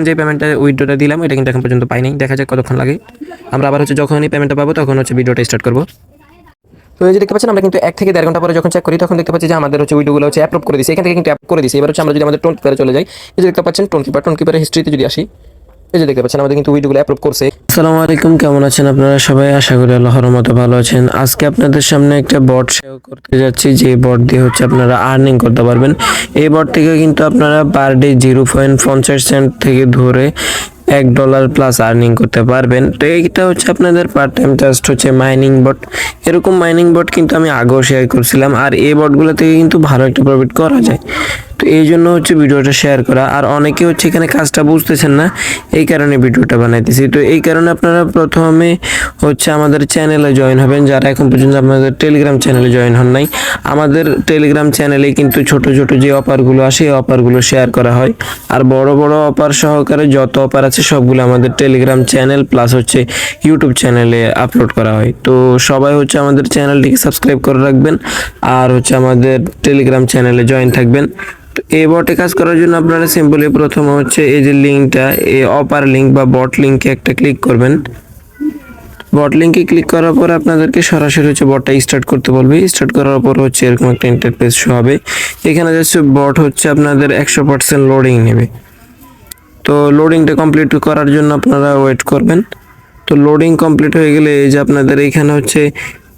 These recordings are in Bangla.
যে পেমেন্টটা উইথড্রটা দিলাম এটা কিন্তু এখন পর্যন্ত পাইনি, দেখা যাক কতক্ষণ লাগে। আমরা আবার হচ্ছে যখনই পেমেন্টটা পাবো তখন হচ্ছে ভিডিওটা স্টার্ট করবো। তো এই যে দেখতে পাচ্ছেন আমরা কিন্তু 1 থেকে 1.5 ঘন্টা পরে যখন চেক করি তখন দেখতে পাচ্ছি যে আমাদের হচ্ছে উইডোগুলো হচ্ছে অ্যাপ্রুভ করে দিয়েছে, এখান থেকে কিন্তু অ্যাপ করে দিয়েছে। এবার হচ্ছে আমরা যদি আমাদের টোন কিপারে চলে যাই, এই যে দেখতে পাচ্ছেন টোন কিপারের হিস্ট্রিতে যদি আসি, এই যে দেখতে পাচ্ছেন আমাদের কিন্তু উইডোগুলো অ্যাপ্রুভ করছে। আসসালামু আলাইকুম, কেমন আছেন আপনারা সবাই? আশা করি আল্লাহর রহমতে ভালো আছেন। আজকে আপনাদের সামনে একটা বট শেয়ার করতে যাচ্ছি, যে বট দিয়ে হচ্ছে আপনারা আর্নিং করতে পারবেন। এই বট থেকে কিন্তু আপনারা পার ডে 0.50 সেন্ট থেকে ধরে $1 প্লাস আর্নিং করতে পারবেন। তো এইটা হচ্ছে আপনাদের পার্ট টাইম জাস্ট হচ্ছে মাইনিং বট। এরকম মাইনিং বট কিন্তু আমি আগেও শেয়ার করছিলাম, আর এই বটগুলো থেকে কিন্তু ভালো একটা প্রফিট করা যায়। তো এই জন্য হচ্ছে ভিডিওটা শেয়ার করা। আর অনেকে হচ্ছে এখানে কাজটা বুঝতেছেন না, এই কারণে ভিডিওটা বানাইতেছি। তো এই কারণে আপনারা প্রথমে হচ্ছে আমাদের চ্যানেলে জয়েন হবেন, যারা এখন পর্যন্ত আপনাদের টেলিগ্রাম চ্যানেলে জয়েন হন নাই। আমাদের টেলিগ্রাম চ্যানেলে কিন্তু ছোট ছোট যে অফারগুলো আসে এই অফারগুলো শেয়ার করা হয়, আর বড় বড় অফার সহকারে যত অফার আছে সবগুলো আমাদের টেলিগ্রাম চ্যানেল প্লাস হচ্ছে ইউটিউব চ্যানেলে আপলোড করা হয়। তো সবাই হচ্ছে আমাদের চ্যানেলটিকে সাবস্ক্রাইব করে রাখবেন, আর হচ্ছে আমাদের টেলিগ্রাম চ্যানেলে জয়েন থাকবেন। এই বটে কাজ করার জন্য আপনারা সিম্পলি প্রথমে হচ্ছে এই যে লিঙ্কটা, এই অপার লিঙ্ক বা বট লিঙ্কে একটা ক্লিক করবেন। বট লিঙ্কে ক্লিক করার পর আপনাদেরকে সরাসরি হচ্ছে বটটা স্টার্ট করতে বলবে। স্টার্ট করার পর হচ্ছে এরকম একটা ইন্টারফেস শো হবে। এখানে যাচ্ছে বট হচ্ছে আপনাদের 100% লোডিং নেবে। তো লোডিংটা কমপ্লিট করার জন্য আপনারা ওয়েট করবেন। তো লোডিং কমপ্লিট হয়ে গেলে এই যে আপনাদের এখানে হচ্ছে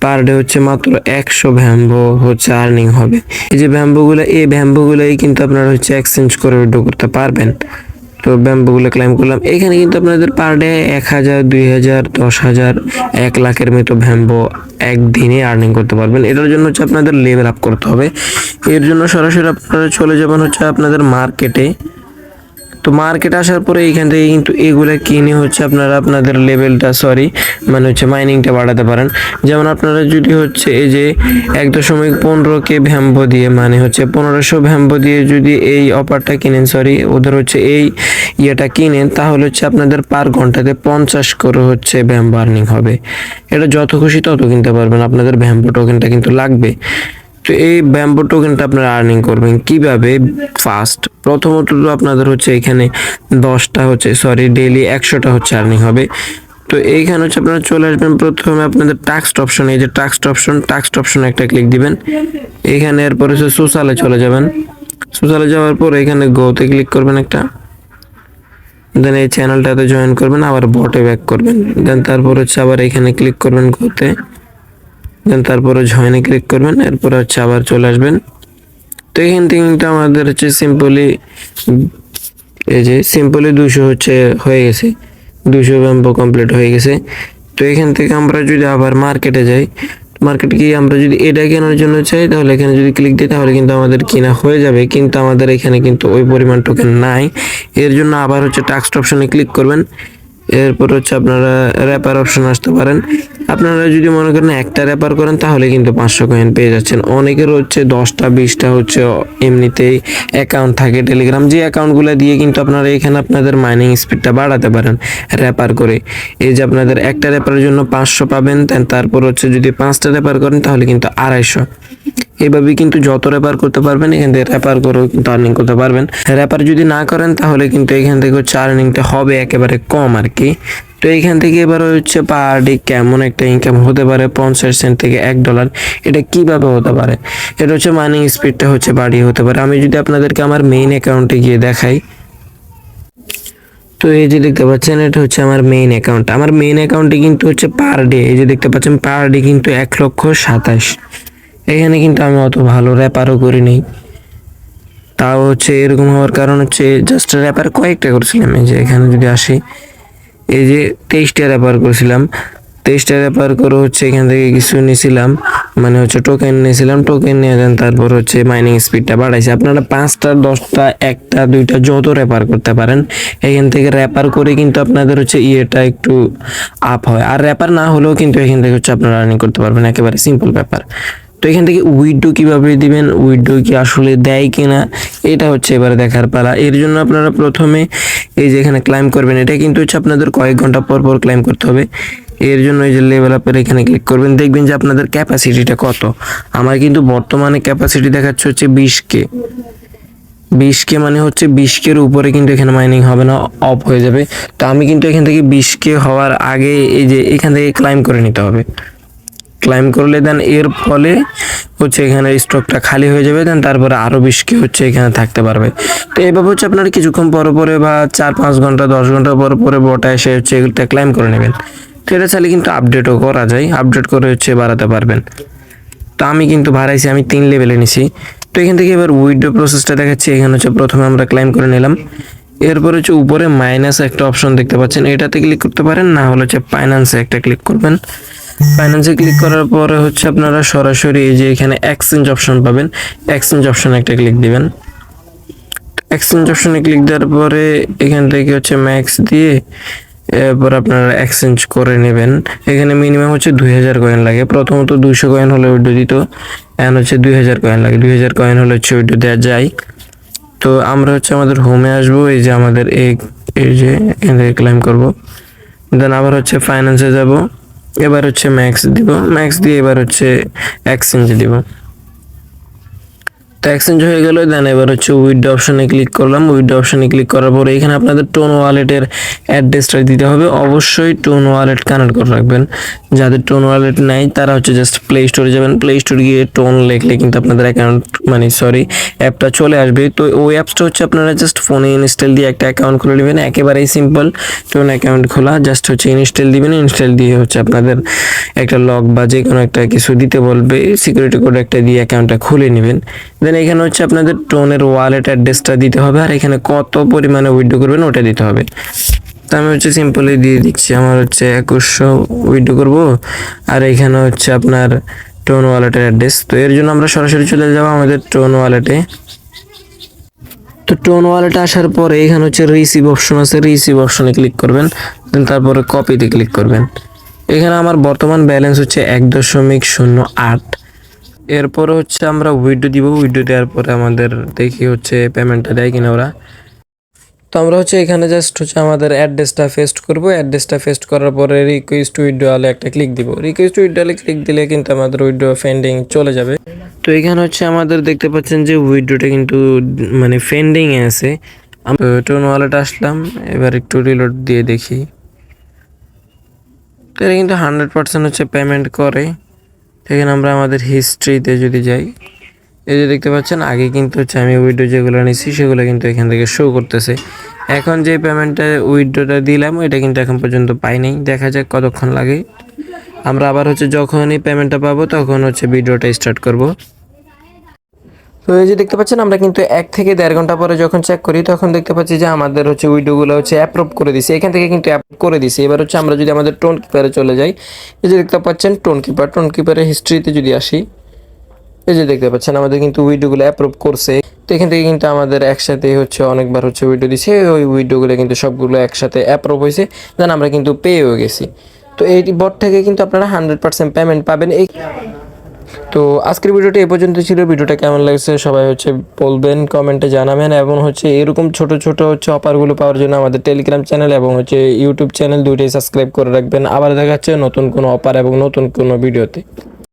পার ডে হচ্ছে মাত্র 100 ভ্যাম্বো হচ্ছে আর্নিং হবে। এই যে ভ্যাম্বোগুলোই কিন্তু আপনারা হচ্ছে এক্সচেঞ্জ করে উইথড্র করতে পারবেন। তো ব্যাম্বোগুলো ক্লাইম করলাম। এখানে কিন্তু আপনাদের পার ডে 1000, 2000, 10,000, 1 লাখের মতো ভ্যাম্বো একদিনে আর্নিং করতে পারবেন। এটার জন্য হচ্ছে আপনাদের লেভেল আপ করতে হবে। এর জন্য সরাসরি আপনারা চলে যাবেন হচ্ছে আপনাদের মার্কেটে। তো মার্কেটে আসার পরে এইখান থেকে কিন্তু এগুলো কিনে হচ্ছে আপনারা আপনাদের লেভেলটা মানে হচ্ছে মাইনিংটা বাড়াতে পারেন। যেমন আপনারা যদি হচ্ছে এই যে 1.15K ভ্যাম্বো দিয়ে, মানে হচ্ছে 1500 ভ্যাম্বো দিয়ে যদি এই অফারটা কিনেন, ওদের হচ্ছে এই ইয়েটা কিনেন, তাহলে হচ্ছে আপনাদের পার ঘন্টাতে 50 করে হচ্ছে ভ্যাম্বো আর্নিং হবে। এটা যত খুশি তত কিনতে পারবেন, আপনাদের ভ্যাম্বো টোকেনটা কিন্তু লাগবে। তো এই ব্যাম্বো টোকেনটা আপনারা আর্নিং করবেন কিভাবে? প্রথমত তো আপনাদের হচ্ছে এখানে 10টা হচ্ছে ডেইলি 100টা হচ্ছে আর্নিং হবে। তো এইখানে হচ্ছে আপনারা চলে আসবেন প্রথমে আপনাদের টাস্ক অপশন, এই যে টাস্ক অপশন একটা ক্লিক দিবেন। এখানে এরপর হচ্ছে সোশ্যালে চলে যাবেন। সোশ্যালে যাওয়ার পর এখানে গোতে ক্লিক করবেন একটা, দেন এই চ্যানেলটাতে জয়েন করবেন, আবার বটে ব্যাক করবেন, দেন তারপর হচ্ছে আবার এখানে ক্লিক করবেন গোতে, দেন তারপরে জয়েনে ক্লিক করবেন, এরপর হচ্ছে আবার চলে আসবেন। তো এখান থেকে কিন্তু আমাদের হচ্ছে সিম্পলি 200 হচ্ছে হয়ে গেছে, 200 ব্যাম্বো কমপ্লিট হয়ে গেছে। তো এখান থেকে আমরা যদি আবার মার্কেটে যাই, মার্কেটে গিয়ে আমরা যদি এটা কেনার জন্য চাই, তাহলে এখানে যদি ক্লিক দিই তাহলে কিন্তু আমাদের কেনা হয়ে যাবে, কিন্তু আমাদের এখানে কিন্তু ওই পরিমাণ টোকেন নাই। এর জন্য আবার হচ্ছে টাস্ক অপশনে ক্লিক করবেন। এরপর হচ্ছে আপনারা র্যাপার অপশন আসতে পারেন। আপনারা যদি মনে করেন একটা র্যাপার করেন তাহলে কিন্তু 500 কয়েন পেয়ে যাচ্ছেন। অনেকের হচ্ছে 10টা 20টা হচ্ছে এমনিতেই অ্যাকাউন্ট থাকে টেলিগ্রাম, যে অ্যাকাউন্টগুলো দিয়ে কিন্তু আপনারা এখানে আপনাদের মাইনিং স্পিডটা বাড়াতে পারেন র্যাপার করে। এই যে আপনাদের একটা র্যাপারের জন্য 500 পাবেন, তারপর হচ্ছে যদি 5টা র্যাপার করেন তাহলে কিন্তু 250। এভাবে কিন্তু যত র্যাপার করতে পারবেন এখান থেকে র্যাপার করেও কিন্তু আর্নিং করতে পারবেন। র্যাপার যদি না করেন তাহলে কিন্তু এখান থেকে হচ্ছে আর্নিংটা হবে একেবারে কম আর কি। তো এইখান থেকে এবার হচ্ছে পার ডে কেমন একটা ইনকাম হতে পারে, 50 সেন্ট থেকে $1। এটা কিভাবে হতে পারে? এটা হচ্ছে মাইনিং স্পিডটা হচ্ছে বাড়িয়ে হতে পারে। আমি যদি আপনাদেরকে আমার মেইন অ্যাকাউন্টে গিয়ে দেখাই, তো এই যে দেখতে পাচ্ছেন এটা হচ্ছে আমার মেইন অ্যাকাউন্ট। আমার মেইন অ্যাকাউন্টে কিন্তু হচ্ছে পার ডে, এই যে দেখতে পাচ্ছেন পার ডে কিন্তু 1,27,000। এখানে কিন্তু আমি অত ভালো র্যাপারও করি নেই, তাও হচ্ছে এরকম হওয়ার কারণ হচ্ছে জাস্ট র্যাপার কয়েকটা করছিলাম। এই যে এখানে যদি আসি, এই যে 23টা র্যাপার করেছিলাম। 23টা র্যাপার করে হচ্ছে এখান থেকে কিছু নিয়েছিলাম, মানে হচ্ছে টোকেন নিয়েছিলাম। টোকেন নিয়ে দেন তারপর হচ্ছে মাইনিং স্পিডটা বাড়াইছে। আপনারা 5টা 10টা 1টা 2টা যত র্যাপার করতে পারেন, এখান থেকে র্যাপার করে কিন্তু আপনাদের হচ্ছে ইয়েটা একটু আপ হয়। আর র্যাপার না হলেও কিন্তু এখান থেকে হচ্ছে আপনারা আর্নিং করতে পারবেন, একেবারে সিম্পল ব্যাপার। তো এখান থেকে উইথড্র কিভাবে দিবেন, উইথড্র কি আসলে দেয় কিনা, এটা হচ্ছে এবারে দেখার পালা। এর জন্য আপনারা প্রথমে এই যে এখানে ক্লাইম করবেন। এটা কিন্তু হচ্ছে আপনাদের কয়েক ঘন্টা পর পর ক্লাইম করতে হবে। এর জন্য এই যে লেভেল আপের এখানে ক্লিক করবেন, দেখবেন যে আপনাদের ক্যাপাসিটিটা কত। আমার কিন্তু বর্তমানে ক্যাপাসিটি দেখাচ্ছে হচ্ছে 20K। 20K মানে হচ্ছে 20K উপরে কিন্তু এখানে মাইনিং হবে না, অফ হয়ে যাবে। তো আমি কিন্তু এখান থেকে 20K হওয়ার আগে এই যে এখান থেকে ক্লাইম করে নিতে হবে। ক্লাইম করলে দেন এর ফলে হচ্ছে এখানে স্টকটা খালি হয়ে যাবে, দেন তারপরে আরও 20K হচ্ছে এখানে থাকতে পারবে। তো এইভাবে হচ্ছে আপনারা কিছুক্ষণ পরে পরে বা 4-5 ঘন্টা 10 ঘন্টা পরে পরে বটা এসে হচ্ছে এগুলোটা ক্লাইম করে নেবেন। তো এটা চাইলে কিন্তু আপডেটও করা যায়, আপডেট করে হচ্ছে বাড়াতে পারবেন। তো আমি কিন্তু বাড়াইছি, আমি 3 লেভেলে নিছি। তো এখান থেকে এবার উইথড্র প্রসেসটা দেখাচ্ছি। এখানে হচ্ছে প্রথমে আমরা ক্লাইম করে নিলাম, এরপর হচ্ছে উপরে মাইনাস একটা অপশন দেখতে পাচ্ছেন, এটাতে ক্লিক করতে পারেন, না হলে হচ্ছে ফাইন্যান্সে একটা ক্লিক করবেন। ফাইন্যান্সে ক্লিক করার পরে হচ্ছে আপনারা সরাসরি এই যে এখানে এক্সচেঞ্জ অপশন পাবেন, এক্সচেঞ্জ অপশনে একটা ক্লিক দিবেন। এক্সচেঞ্জ অপশনে ক্লিক দেওয়ার পরে এখান থেকে হচ্ছে ম্যাক্স দিয়ে এরপর আপনারা এক্সচেঞ্জ করে নেবেন। এখানে মিনিমাম হচ্ছে 2000 কয়েন লাগে। প্রথমত 200 কয়েন হলে উইড্রো দিত, এখন হচ্ছে 2000 কয়েন লাগে। 2000 কয়েন হলে হচ্ছে উইড্রো দেওয়া যায়। তো আমরা হচ্ছে আমাদের হোমে আসবো, এই যে আমাদের এই যে এখান থেকে ক্লাইম করবো, দেন আবার হচ্ছে ফাইন্যান্সে যাব, এবার হচ্ছে ম্যাক্স দিব, ম্যাক্স দিয়ে এবার হচ্ছে এক্সচেঞ্জ দিব। তো এক্সচেঞ্জ হয়ে গেল, দেন এবার হচ্ছে উইথড্র অপশনে ক্লিক করলাম। উইথড্র অপশনে ক্লিক করার পরে এখানে আপনাদের টোন ওয়ালেটের অ্যাড্রেসটা দিতে হবে। অবশ্যই টোন ওয়ালেট কানেক্ট করে রাখবেন। যাদের টোন ওয়ালেট নাই তারা হচ্ছে জাস্ট প্লে স্টোরে যাবেন, প্লে স্টোরে গিয়ে টোন লিখলে কিন্তু আপনাদের অ্যাকাউন্ট অ্যাপটা চলে আসবে। তো ওই অ্যাপসটা হচ্ছে আপনারা জাস্ট ফোনে ইনস্টল দিয়ে একটা অ্যাকাউন্ট খুলে নেবেন। একেবারেই সিম্পল টোন অ্যাকাউন্ট খোলা, জাস্ট হচ্ছে ইনস্টল দিবেন। ইনস্টল দিয়ে হচ্ছে আপনাদের একটা লক বা যে কোনো একটা কিছু দিতে বলবে, সিকিউরিটি কোড একটা দিয়ে অ্যাকাউন্টটা খুলে নেবেন। দেন এখানে হচ্ছে আপনাদের টোনের ওয়ালেট অ্যাড্রেসটা দিতে হবে, আর এখানে কত পরিমাণে উইথড্র করবেন ওটা দিতে হবে। তো আমি হচ্ছে সিম্পলি দিয়ে দিচ্ছি, আমার হচ্ছে 2100 উইথড্র করব, আর এখানে হচ্ছে আপনার টোন ওয়ালেটের অ্যাড্রেস। তো এর জন্য আমরা সরাসরি চলে যাব আমাদের টোন ওয়ালেটে। তো টোন ওয়ালেটে আসার পরে এখানে হচ্ছে রিসিভ অপশন আছে, রিসিভ অপশনে ক্লিক করবেন, দেন তারপরে কপিতে ক্লিক করবেন। এখানে আমার বর্তমান ব্যালেন্স হচ্ছে 1.08। এরপর হচ্ছে আমরা উইথড্র দিব, উইথড্র দেওয়ার পরে আমাদের দেখি হচ্ছে পেমেন্টটা দেয় কিনা ওরা। তো আমরা হচ্ছে এখানে জাস্ট হচ্ছে আমাদের অ্যাড্রেসটা পেস্ট করব। অ্যাড্রেসটা পেস্ট করার পরে রিকোয়েস্ট উইথড্রলে একটা ক্লিক দিব। রিকোয়েস্ট উইথড্রলে ক্লিক দিলে কিন্তু আমাদের উইথড্র পেন্ডিং চলে যাবে। তো এখানে হচ্ছে আমাদের দেখতে পাচ্ছেন যে উইথড্রটা কিন্তু মানে পেন্ডিংয়ে আছে। টোন ওয়ালেট আসলাম, এবার একটু রিলোড দিয়ে দেখি। তো এটা কিন্তু 100% হচ্ছে পেমেন্ট করে। এখানে আমরা আমাদের হিস্ট্রিতে যদি যাই, এই যে দেখতে পাচ্ছেন আগে কিন্তু হচ্ছে আমি উইথড্র যেগুলো নিয়েছি সেগুলো কিন্তু এখান থেকে শো করতেছে। এখন যে পেমেন্টটা উইথড্রটা দিলাম এটা কিন্তু এখন পর্যন্ত পাই নাই, দেখা যাক কতক্ষণ লাগে। আমরা আবার হচ্ছে যখনই পেমেন্টটা পাবো তখন হচ্ছে ভিডিওটা স্টার্ট করব। তো এই যে দেখতে পাচ্ছেন আমরা কিন্তু 1 থেকে 1.5 ঘন্টা পরে যখন চেক করি তখন দেখতে পাচ্ছি যে আমাদের হচ্ছে উইডোগুলো হচ্ছে অ্যাপ্রুভ করে দিছে, এখান থেকে কিন্তু অ্যাপ্রুভ করে দিছে। এবার হচ্ছে আমরা যদি আমাদের টোন কিপারে চলে যাই, এই যে দেখতে পাচ্ছেন টোন কিপারের হিস্ট্রিতে যদি আসি, এই যে দেখতে পাচ্ছেন আমাদের কিন্তু উইডোগুলো অ্যাপ্রুভ করছে। তো এখান থেকে কিন্তু আমাদের একসাথে হচ্ছে অনেকবার হচ্ছে উইডো দিছে, ওই উইডোগুলো কিন্তু সবগুলো একসাথে অ্যাপ্রুভ হয়েছে, দেন আমরা কিন্তু পেয়েও গেছি। তো এই বট থেকে কিন্তু আপনারা 100% পেমেন্ট পাবেন। তো আজকের ভিডিওটা এই পর্যন্ত ছিল। ভিডিওটা কেমন লাগছে সবাই হচ্ছে বলবেন, কমেন্টে জানাবেন, এবং হচ্ছে এরকম ছোট ছোট হচ্ছে অফারগুলো পাওয়ার জন্য আমাদের টেলিগ্রাম চ্যানেল এবং হচ্ছে ইউটিউব চ্যানেল দুইটাই সাবস্ক্রাইব করে রাখবেন। আবার দেখা যাচ্ছে নতুন কোনো অফার এবং নতুন কোনো ভিডিওতে।